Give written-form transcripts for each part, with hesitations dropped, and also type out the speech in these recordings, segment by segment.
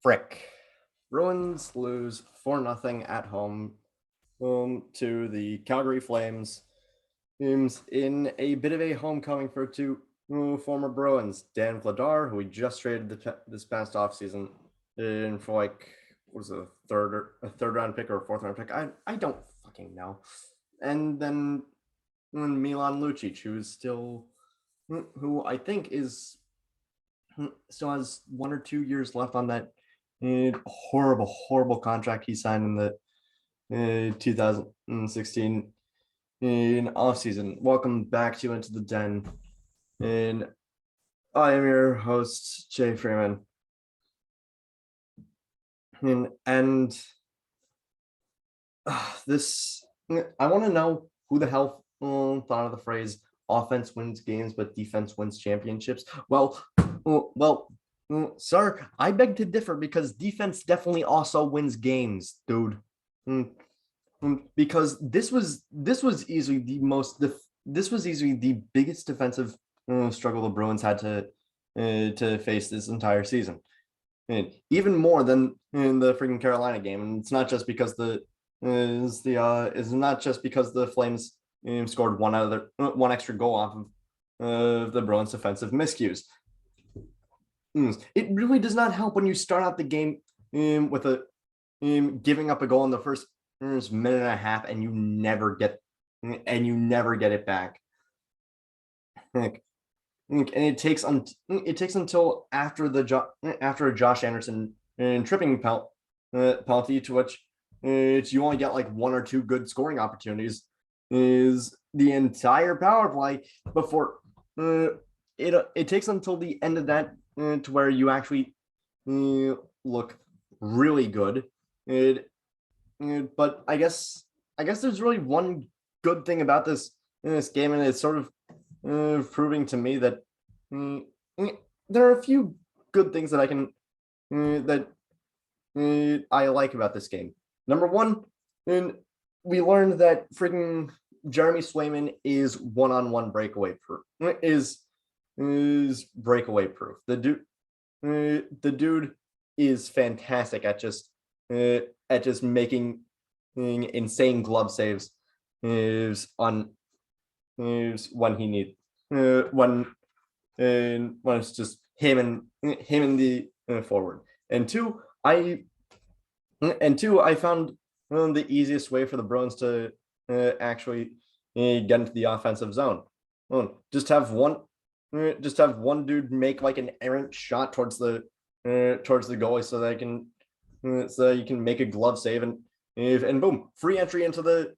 Frick. Bruins lose 4-0 at home to the Calgary Flames in a bit of a homecoming for two former Bruins. Dan Vladar, who we just traded this past offseason in for what was it, a third round pick or a fourth round pick? I don't fucking know. And then Milan Lucic, who I think still has 1 or 2 years left on that horrible contract he signed in the 2016 in offseason. Welcome back to Into the Den, and I am your host, Jay Freeman. And this, I want to know who the hell thought of the phrase "offense wins games, but defense wins championships." Well, sir, I beg to differ, because defense definitely also wins games, dude. Because this was easily the biggest defensive struggle the Bruins had to face this entire season, and even more than in the freaking Carolina game. And it's not just because the Flames scored one extra goal off of the Bruins' defensive miscues. It really does not help when you start out the game with giving up a goal in the first minute and a half, and you never get it back. And it takes until after a Josh Anderson tripping penalty, to which you only get like 1 or 2 good scoring opportunities, is the entire power play before it takes until the end of that to where you actually look really good. But I guess there's really one good thing about this game, and it's sort of proving to me that there are a few good things that I like about this game. Number one, we learned that freaking Jeremy Swayman is one-on-one breakaway proof. Is breakaway proof. The dude is fantastic at just making insane glove saves when he needs when it's just him and the forward. And two, I found the easiest way for the Bruins to actually get into the offensive zone. Just have one dude make like an errant shot towards the goalie, so that you can make a glove save, and boom, free entry into the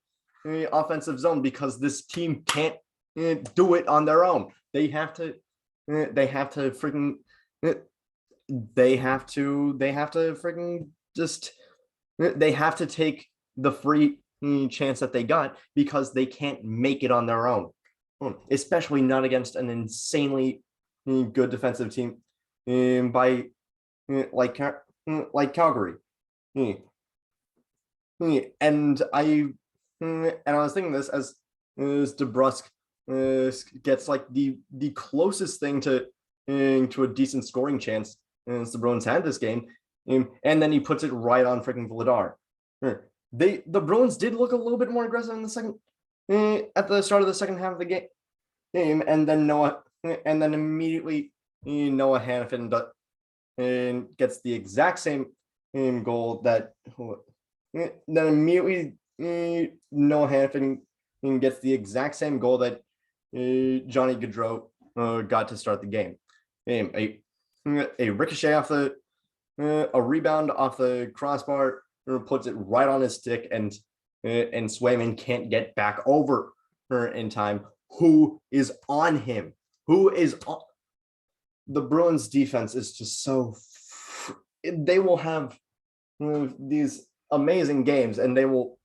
offensive zone, because this team can't do it on their own. They have to freaking take the free chance that they got, because they can't make it on their own, especially not against an insanely good defensive team by like Calgary. And I was thinking this as DeBrusk gets like the closest thing to a decent scoring chance as the Bruins had this game, and then he puts it right on freaking Vladar. The Bruins did look a little bit more aggressive in the second at the start of the second half of the game, and then immediately Noah Hanifin gets the exact same goal that then immediately Noah Hanifin gets the exact same goal that Johnny Gaudreau got to start the game. A ricochet off a rebound off the crossbar, puts it right on his stick, and Swayman can't get back over in time. Who is on him? The Bruins defense is just so. They will have these amazing games, and they will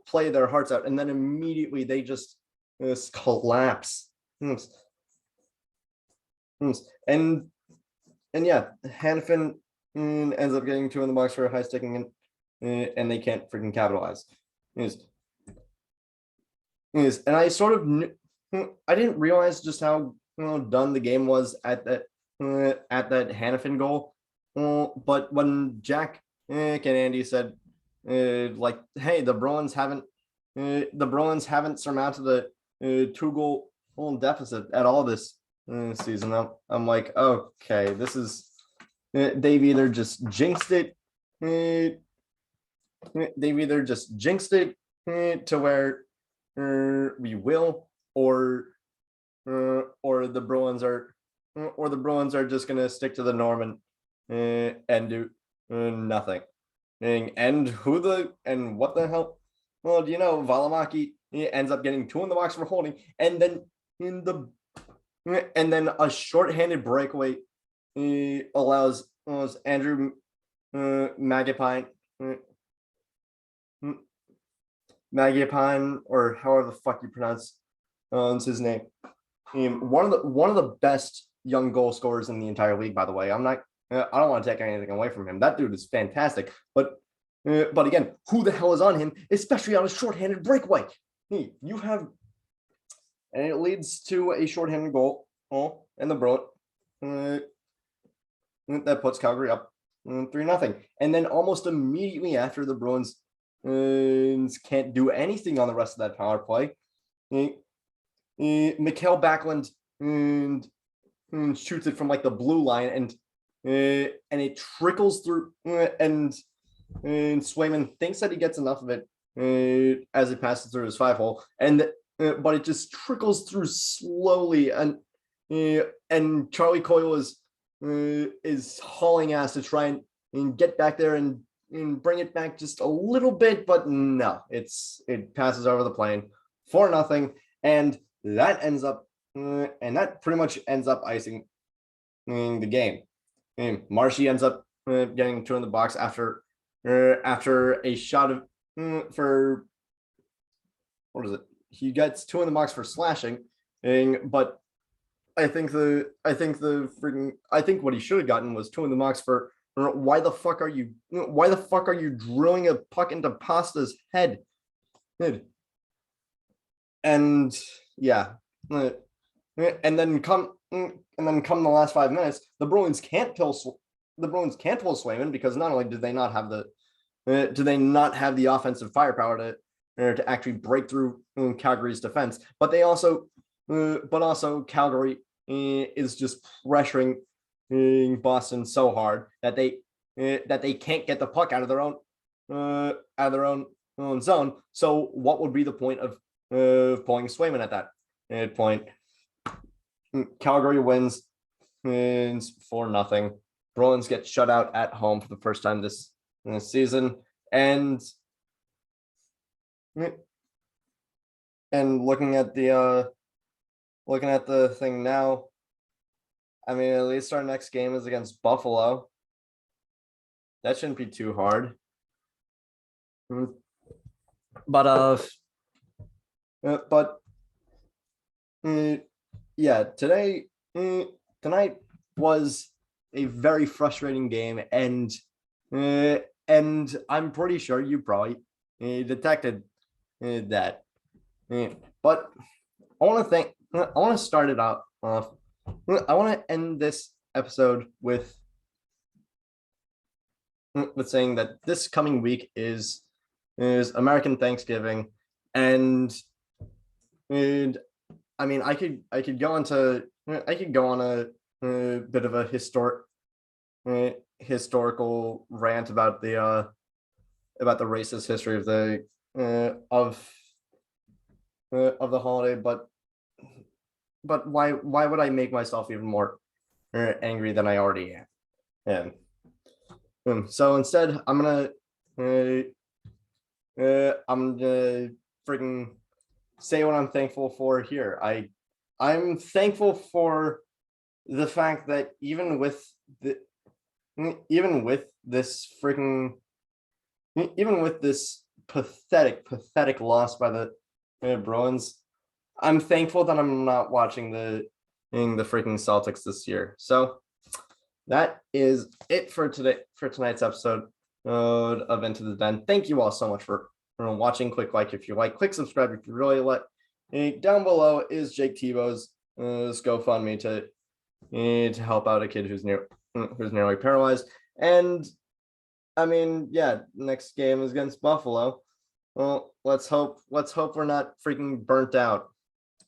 play their hearts out, and then immediately they just collapse. And yeah, Hanifin ends up getting 2 in the box for a high sticking, and they can't freaking capitalize. And I sort of I didn't realize just how done the game was at that Hannafin goal. But when Jack and Andy said like, hey, the Bruins haven't surmounted a 2-goal deficit at all this season. I'm like, okay, this is they've either just jinxed it. They've either just jinxed it to where we will, or the Bruins are just gonna stick to the norm and do nothing. And what the hell? Well, do you know Valimaki ends up getting 2 in the box for holding, and then a shorthanded breakaway allows Andrew Magapine, or however the fuck you pronounce his name. One of the best young goal scorers in the entire league, by the way. I don't want to take anything away from him. That dude is fantastic. But again, who the hell is on him, especially on a shorthanded breakaway? You have, and it leads to a shorthanded goal, and the Bruins that puts Calgary up 3-0. And then almost immediately after, the Bruins can't do anything on the rest of that power play. Mikael Backlund shoots it from like the blue line, and it trickles through, and Swayman thinks that he gets enough of it as it passes through his 5-hole, but it just trickles through slowly, and Charlie Coyle is hauling ass to try and get back there and bring it back just a little bit, but no, it passes over the plane 4-0, and that pretty much ends up icing the game. Marshy ends up getting 2 in the box after a shot of for what is it? He gets 2 in the box for slashing, but I think what he should have gotten was 2 in the box for why the fuck are you drilling a puck into Pasta's head? And yeah, and then come the last 5 minutes, the Bruins can't pull Swayman, because not only do they not have the offensive firepower to actually break through Calgary's defense, but also Calgary is just pressuring Boston so hard that they can't get the puck out of their own zone. So what would be the point of pulling Swayman at that point? Calgary wins 4-0. Bruins get shut out at home for the first time this season, and looking at the thing now, I mean, at least our next game is against Buffalo. That shouldn't be too hard. But yeah, tonight was a very frustrating game, and I'm pretty sure you probably detected that. But I want to start it out off. I want to end this episode with saying that this coming week is American Thanksgiving, and I mean, I could go on a bit of a historical rant about the racist history of the holiday, but why would I make myself even more angry than I already am? So instead, I'm gonna freaking say what I'm thankful for here. I'm thankful for the fact that even with this pathetic loss by the Bruins, I'm thankful that I'm not watching the freaking Celtics this year. So that is it for tonight's episode of Into the Den. Thank you all so much for watching. Click like if you like, click subscribe if you really like. Down below is Jake Tebow's this GoFundMe to help out a kid who's nearly paralyzed. And I mean, yeah, next game is against Buffalo. Well, let's hope we're not freaking burnt out.